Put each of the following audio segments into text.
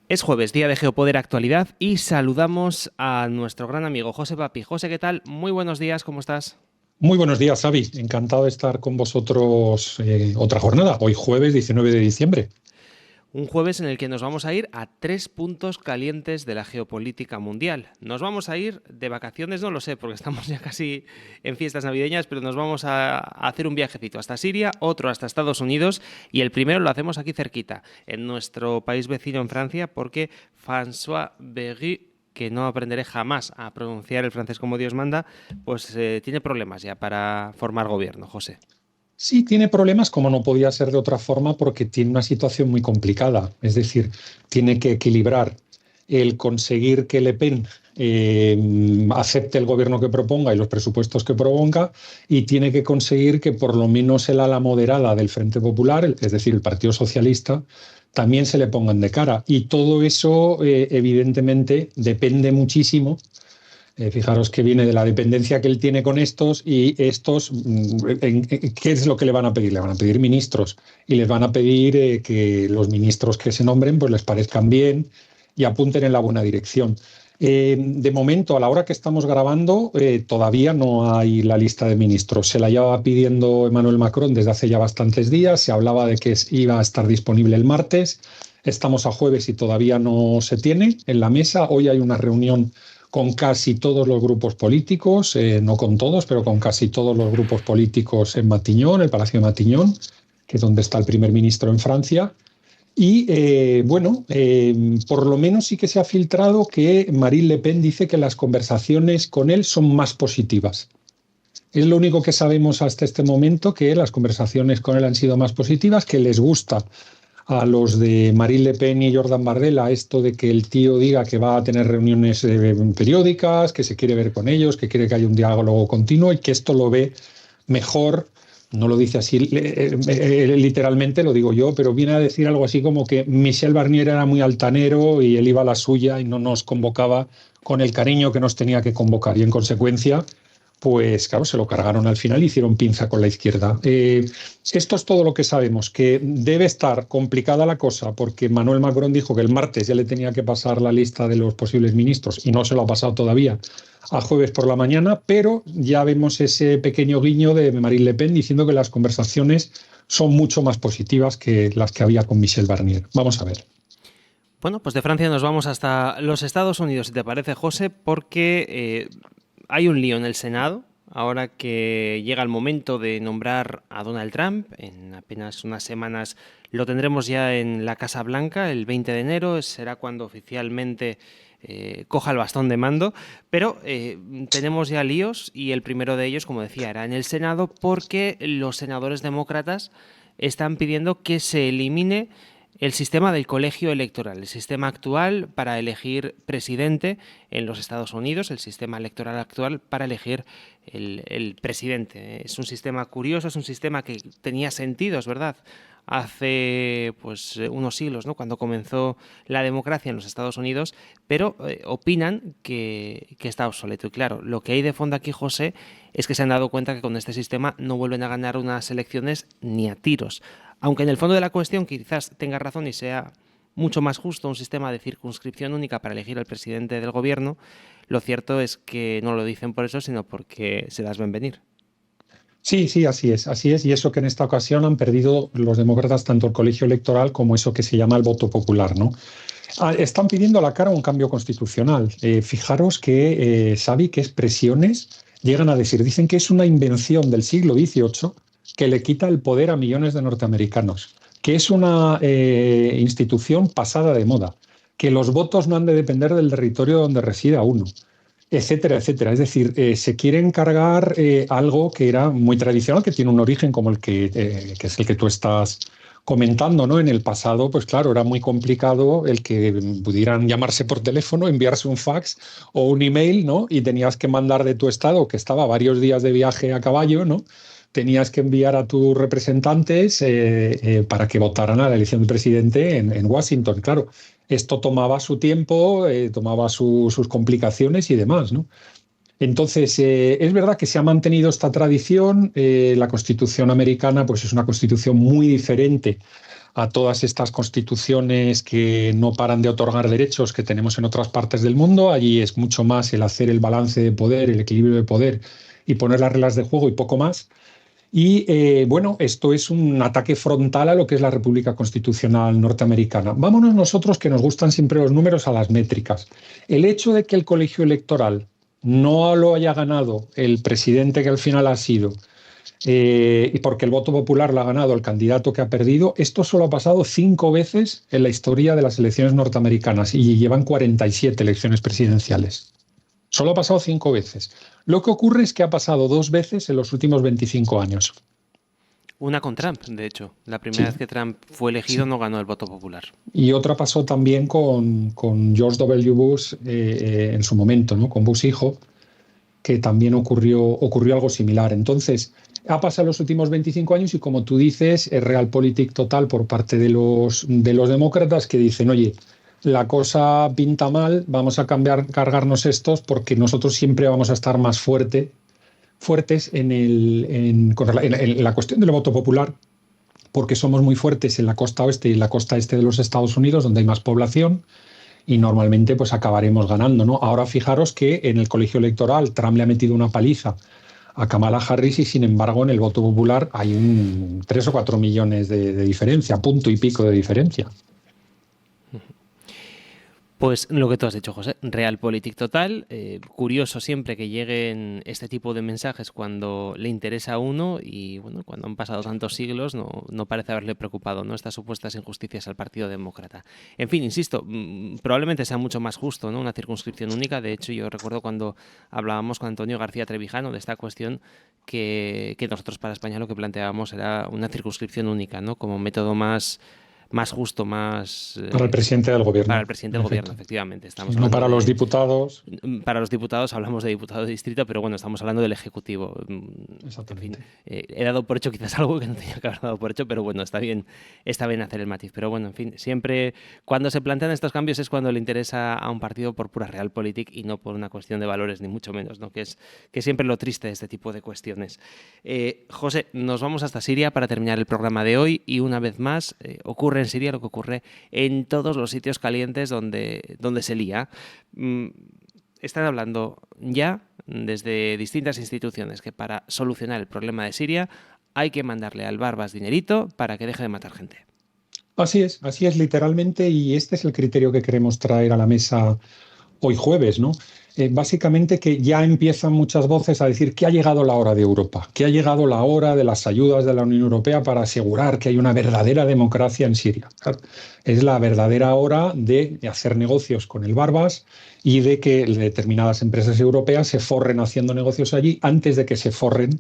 Es jueves, día de Geopoder Actualidad, y saludamos a nuestro gran amigo José Papi. José, ¿qué tal? Muy buenos días, ¿cómo estás? Muy buenos días, Xavi. Encantado de estar con vosotros otra jornada, hoy jueves 19 de diciembre. Un jueves en el que nos vamos a ir a tres puntos calientes de la geopolítica mundial. Nos vamos a ir de vacaciones, no lo sé, porque estamos ya casi en fiestas navideñas, pero nos vamos a hacer un viajecito hasta Siria, otro hasta Estados Unidos, y el primero lo hacemos aquí cerquita, en nuestro país vecino en Francia, porque François Bayrou, que no aprenderé jamás a pronunciar el francés como Dios manda, pues tiene problemas ya para formar gobierno, José. Sí, tiene problemas, como no podía ser de otra forma, porque tiene una situación muy complicada. Es decir, tiene que equilibrar el conseguir que Le Pen acepte el gobierno que proponga y los presupuestos que proponga, y tiene que conseguir que por lo menos el ala moderada del Frente Popular, es decir, el Partido Socialista, también se le pongan de cara. Y todo eso, evidentemente, depende muchísimo. Fijaros que viene de la dependencia que él tiene con estos y estos, ¿qué es lo que le van a pedir? Le van a pedir ministros y les van a pedir que los ministros que se nombren pues les parezcan bien y apunten en la buena dirección. De momento, a la hora que estamos grabando, todavía no hay la lista de ministros. Se la llevaba pidiendo Emmanuel Macron desde hace ya bastantes días. Se hablaba de que iba a estar disponible el martes. Estamos a jueves y todavía no se tiene en la mesa. Hoy hay una reunión con casi todos los grupos políticos, no con todos, pero con casi todos los grupos políticos en Matignon, el Palacio de Matignon, que es donde está el primer ministro en Francia. Y por lo menos sí que se ha filtrado que Marine Le Pen dice que las conversaciones con él son más positivas. Es lo único que sabemos hasta este momento, que las conversaciones con él han sido más positivas, que les gusta a los de Marine Le Pen y Jordan Bardella esto de que el tío diga que va a tener reuniones periódicas, que se quiere ver con ellos, que quiere que haya un diálogo continuo y que esto lo ve mejor. No lo dice así literalmente, lo digo yo, pero viene a decir algo así como que Michel Barnier era muy altanero y él iba a la suya y no nos convocaba con el cariño que nos tenía que convocar. Y en consecuencia, pues claro, se lo cargaron al final y hicieron pinza con la izquierda. Esto es todo lo que sabemos, que debe estar complicada la cosa porque Manuel Macron dijo que el martes ya le tenía que pasar la lista de los posibles ministros y no se lo ha pasado todavía a jueves por la mañana, pero ya vemos ese pequeño guiño de Marine Le Pen diciendo que las conversaciones son mucho más positivas que las que había con Michel Barnier. Vamos a ver. Bueno, pues de Francia nos vamos hasta los Estados Unidos, si te parece, José, porque hay un lío en el Senado, ahora que llega el momento de nombrar a Donald Trump. En apenas unas semanas lo tendremos ya en la Casa Blanca, el 20 de enero, será cuando oficialmente coja el bastón de mando, pero tenemos ya líos y el primero de ellos, como decía, era en el Senado porque los senadores demócratas están pidiendo que se elimine el sistema del colegio electoral, el sistema actual para elegir presidente en los Estados Unidos, el sistema electoral actual para elegir el presidente. Es un sistema curioso, es un sistema que tenía sentido, es verdad, hace pues unos siglos, ¿no?, cuando comenzó la democracia en los Estados Unidos, pero opinan que está obsoleto. Y claro, lo que hay de fondo aquí, José, es que se han dado cuenta que con este sistema no vuelven a ganar unas elecciones ni a tiros. Aunque en el fondo de la cuestión quizás tenga razón y sea mucho más justo un sistema de circunscripción única para elegir al presidente del gobierno, lo cierto es que no lo dicen por eso, sino porque se las ven venir. Sí, sí, así es, y eso que en esta ocasión han perdido los demócratas tanto el colegio electoral como eso que se llama el voto popular, ¿no? Están pidiendo a la cara un cambio constitucional. Fijaros que, Xavi, qué expresiones llegan a decir. Dicen que es una invención del siglo XVIII que le quita el poder a millones de norteamericanos, que es una institución pasada de moda, que los votos no han de depender del territorio donde resida uno, etcétera, etcétera. Es decir, se quiere encargar algo que era muy tradicional, que tiene un origen como que es el que tú estás comentando, ¿no? En el pasado, pues claro, era muy complicado el que pudieran llamarse por teléfono, enviarse un fax o un email, ¿no? Y tenías que mandar de tu estado, que estaba varios días de viaje a caballo, ¿no? Tenías que enviar a tus representantes para que votaran a la elección del presidente en Washington. Claro, esto tomaba su tiempo, tomaba sus complicaciones y demás, ¿no? Entonces, es verdad que se ha mantenido esta tradición. La Constitución americana pues, es una constitución muy diferente a todas estas constituciones que no paran de otorgar derechos que tenemos en otras partes del mundo. Allí es mucho más el hacer el balance de poder, el equilibrio de poder y poner las reglas de juego y poco más. Y bueno, esto es un ataque frontal a lo que es la República Constitucional norteamericana. Vámonos nosotros, que nos gustan siempre los números, a las métricas. El hecho de que el colegio electoral no lo haya ganado el presidente que al final ha sido, y porque el voto popular lo ha ganado el candidato que ha perdido, esto solo ha pasado 5 veces en la historia de las elecciones norteamericanas y llevan 47 elecciones presidenciales. Solo ha pasado 5 veces. Lo que ocurre es que ha pasado 2 veces en los últimos 25 años. Una con Trump, de hecho. La primera vez que Trump fue elegido no ganó el voto popular. Y otra pasó también con George W. Bush en su momento, ¿no? Con Bush hijo, que también ocurrió algo similar. Entonces, ha pasado los últimos 25 años y, como tú dices, es realpolitik total por parte de los demócratas, que dicen, oye, la cosa pinta mal, vamos a cargarnos estos porque nosotros siempre vamos a estar más fuertes en la cuestión del voto popular, porque somos muy fuertes en la costa oeste y en la costa este de los Estados Unidos, donde hay más población, y normalmente pues acabaremos ganando, ¿no? Ahora fijaros que en el colegio electoral Trump le ha metido una paliza a Kamala Harris y, sin embargo, en el voto popular hay 3 o 4 millones de diferencia, punto y pico de diferencia. Pues lo que tú has dicho, José, realpolitik total. Curioso siempre que lleguen este tipo de mensajes cuando le interesa a uno y, bueno, cuando han pasado tantos siglos no parece haberle preocupado, ¿no?, estas supuestas injusticias al Partido Demócrata. En fin, insisto, probablemente sea mucho más justo, ¿no?, una circunscripción única. De hecho, yo recuerdo cuando hablábamos con Antonio García Trevijano de esta cuestión que nosotros para España lo que planteábamos era una circunscripción única, ¿no?, como método más justo, más... Para el presidente del gobierno. Para el presidente del gobierno, efectivamente. No para los diputados. Para los diputados hablamos de diputado de distrito, pero bueno, estamos hablando del Ejecutivo. Exactamente. En fin, he dado por hecho quizás algo que no tenía que haber dado por hecho, pero bueno, está bien hacer el matiz. Pero bueno, en fin, siempre cuando se plantean estos cambios es cuando le interesa a un partido por pura realpolitik y no por una cuestión de valores, ni mucho menos, ¿no?, que es siempre lo triste de este tipo de cuestiones. José, nos vamos hasta Siria para terminar el programa de hoy y, una vez más, ocurre en Siria lo que ocurre en todos los sitios calientes donde se lía. Están hablando ya desde distintas instituciones que para solucionar el problema de Siria hay que mandarle al Barbas dinerito para que deje de matar gente. Así es literalmente, y este es el criterio que queremos traer a la mesa hoy jueves, ¿no? Básicamente que ya empiezan muchas voces a decir que ha llegado la hora de Europa, que ha llegado la hora de las ayudas de la Unión Europea para asegurar que hay una verdadera democracia en Siria. Claro, es la verdadera hora de hacer negocios con el Barbas y de que determinadas empresas europeas se forren haciendo negocios allí antes de que se forren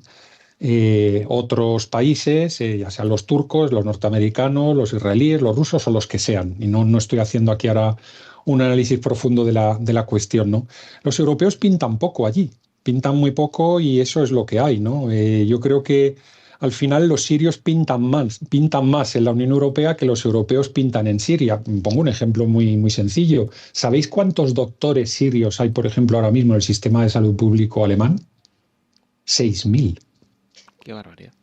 otros países, ya sean los turcos, los norteamericanos, los israelíes, los rusos o los que sean. Y no estoy haciendo aquí ahora un análisis profundo de la cuestión, ¿no? Los europeos pintan poco allí, pintan muy poco, y eso es lo que hay, ¿no? Yo creo que al final los sirios pintan más en la Unión Europea que los europeos pintan en Siria. Pongo un ejemplo muy, muy sencillo. ¿Sabéis cuántos doctores sirios hay, por ejemplo, ahora mismo en el sistema de salud público alemán? 6.000. Qué barbaridad.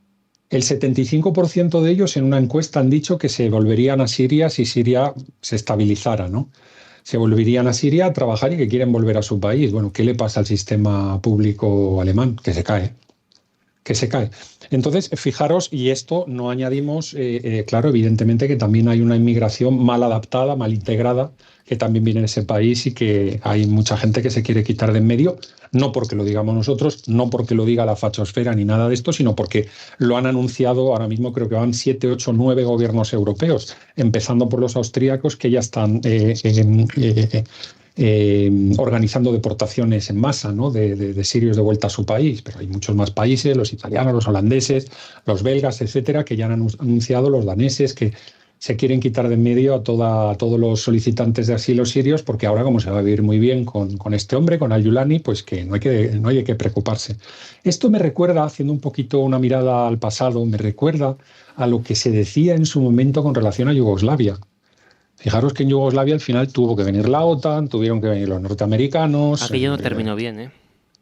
El 75% de ellos en una encuesta han dicho que se volverían a Siria si Siria se estabilizara, ¿no? Se volverían a Siria a trabajar y que quieren volver a su país. Bueno, ¿qué le pasa al sistema público alemán? Que se cae. Entonces, fijaros, y esto no añadimos, claro, evidentemente que también hay una inmigración mal adaptada, mal integrada, que también viene en ese país y que hay mucha gente que se quiere quitar de en medio, no porque lo digamos nosotros, no porque lo diga la fachosfera ni nada de esto, sino porque lo han anunciado ahora mismo. Creo que van 7, 8, 9 gobiernos europeos, empezando por los austríacos, que ya están organizando deportaciones en masa, ¿no?, de sirios de vuelta a su país. Pero hay muchos más países, los italianos, los holandeses, los belgas, etcétera, que ya han anunciado, los daneses, que se quieren quitar de en medio a todos los solicitantes de asilo sirios, porque ahora, como se va a vivir muy bien con este hombre, con Al-Yulani, pues que no hay que preocuparse. Esto me recuerda, haciendo un poquito una mirada al pasado, me recuerda a lo que se decía en su momento con relación a Yugoslavia. Fijaros que en Yugoslavia al final tuvo que venir la OTAN, tuvieron que venir los norteamericanos. Aquello no terminó bien, ¿eh?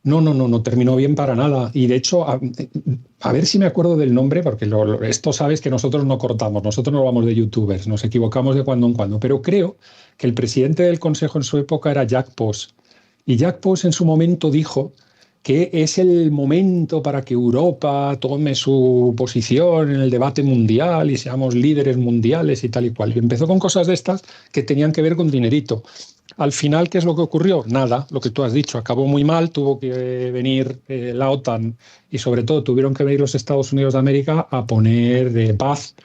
No terminó bien para nada. Y de hecho, a ver si me acuerdo del nombre, porque esto sabes que nosotros no cortamos, nosotros no vamos de youtubers, nos equivocamos de cuando en cuando, pero creo que el presidente del Consejo en su época era Jack Post. Y Jack Post en su momento dijo que es el momento para que Europa tome su posición en el debate mundial y seamos líderes mundiales y tal y cual. Y empezó con cosas de estas que tenían que ver con dinerito. Al final, ¿qué es lo que ocurrió? Nada, lo que tú has dicho, acabó muy mal, tuvo que venir la OTAN y sobre todo tuvieron que venir los Estados Unidos de América a poner paz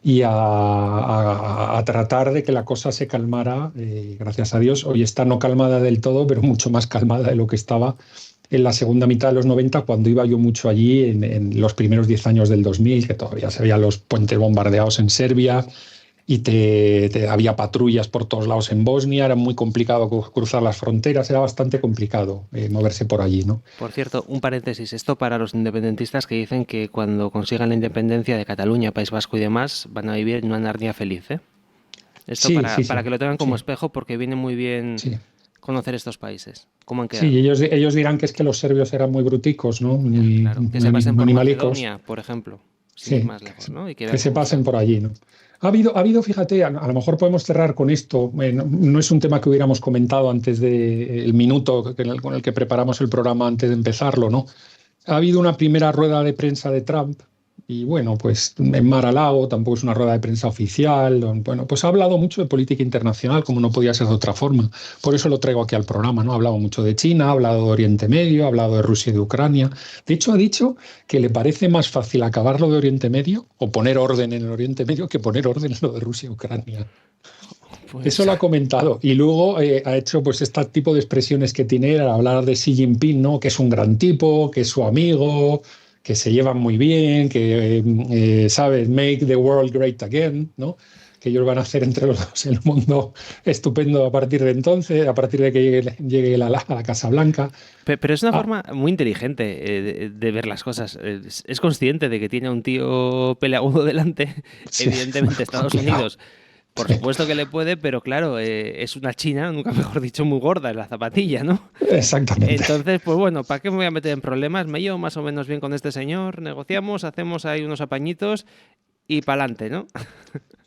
y a tratar de que la cosa se calmara. Gracias a Dios, hoy está no calmada del todo, pero mucho más calmada de lo que estaba en la segunda mitad de los 90, cuando iba yo mucho allí, en los primeros 10 años del 2000, que todavía se veían los puentes bombardeados en Serbia y había patrullas por todos lados en Bosnia, era muy complicado cruzar las fronteras, era bastante complicado moverse por allí, ¿no? Por cierto, un paréntesis, esto para los independentistas que dicen que cuando consigan la independencia de Cataluña, País Vasco y demás, van a vivir en una Narnia feliz, ¿eh? Esto Sí, para que lo tengan como espejo, porque viene muy bien sí. conocer estos países. ¿Cómo han quedado? Sí, ellos dirán que es que los serbios eran muy bruticos, ¿no? Muy, Claro, que muy se pasen por animalicos. Macedonia, por ejemplo, sin ir Sí, más lejos, ¿no? Y que que vean se cómo pasen está. por allí, ¿no? Ha habido, fíjate, a lo mejor podemos cerrar con esto. No es un tema que hubiéramos comentado antes del minuto con el que preparamos el programa antes de empezarlo, ¿no? Ha habido una primera rueda de prensa de Trump y bueno, pues en Mar-a-Lago tampoco es una rueda de prensa oficial. Bueno, pues ha hablado mucho de política internacional, como no podía ser de otra forma. Por eso lo traigo aquí al programa, ¿no? Ha hablado mucho de China, ha hablado de Oriente Medio, ha hablado de Rusia y de Ucrania. De hecho, ha dicho que le parece más fácil acabar lo de Oriente Medio o poner orden en el Oriente Medio que poner orden en lo de Rusia y Ucrania. Eso Pues lo ha comentado. Y luego ha hecho pues este tipo de expresiones que tiene él al hablar de Xi Jinping, ¿no? Que es un gran tipo, que es su amigo, que se llevan muy bien, que, ¿sabes? Make the world great again, ¿no? Que ellos van a hacer entre los dos el mundo estupendo a partir de entonces, a partir de que llegue a la Casa Blanca. Pero es una Ah, forma muy inteligente de ver las cosas. Es consciente de que tiene a un tío peleagudo delante. sí, Evidentemente, Estados complicado. Unidos, por supuesto que le puede, pero claro, es una China, nunca mejor dicho, muy gorda en la zapatilla, ¿no? Exactamente. Entonces, pues bueno, ¿para qué me voy a meter en problemas? Me llevo más o menos bien con este señor, negociamos, hacemos ahí unos apañitos y pa'lante, ¿no?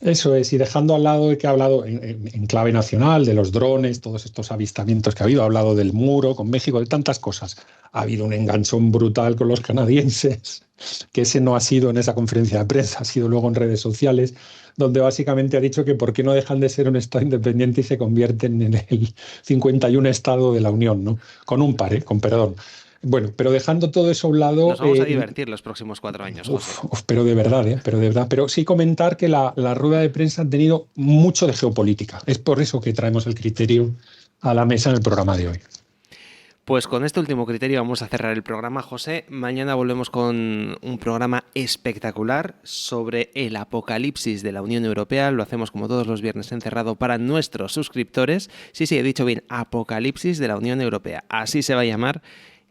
Eso es, y dejando al lado de que ha hablado en clave nacional, de los drones, todos estos avistamientos que ha habido, ha hablado del muro con México, de tantas cosas. Ha habido un enganchón brutal con los canadienses, que ese no ha sido en esa conferencia de prensa, ha sido luego en redes sociales, donde básicamente ha dicho que por qué no dejan de ser un Estado independiente y se convierten en el 51 Estado de la Unión, ¿no? Con un par, con perdón. Bueno, pero dejando todo eso a un lado, Nos vamos a divertir los próximos 4 años, José. Pero de verdad, pero de verdad. Pero sí comentar que la rueda de prensa ha tenido mucho de geopolítica. Es por eso que traemos el criterio a la mesa en el programa de hoy. Pues con este último criterio vamos a cerrar el programa, José. Mañana volvemos con un programa espectacular sobre el apocalipsis de la Unión Europea. Lo hacemos como todos los viernes encerrado para nuestros suscriptores. Sí, he dicho bien, apocalipsis de la Unión Europea. Así se va a llamar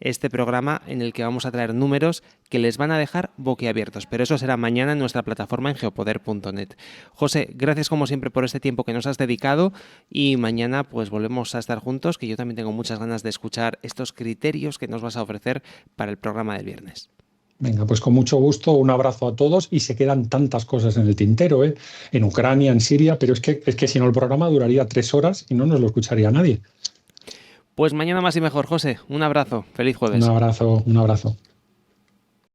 este programa en el que vamos a traer números que les van a dejar boquiabiertos, pero eso será mañana en nuestra plataforma en geopoder.net. José, gracias como siempre por este tiempo que nos has dedicado y mañana pues volvemos a estar juntos, que yo también tengo muchas ganas de escuchar estos criterios que nos vas a ofrecer para el programa del viernes. Venga, pues con mucho gusto, un abrazo a todos y se quedan tantas cosas en el tintero, en Ucrania, en Siria, pero es que si no el programa duraría 3 horas y no nos lo escucharía nadie. Pues mañana más y mejor, José. Un abrazo. Feliz Un jueves. abrazo, un abrazo.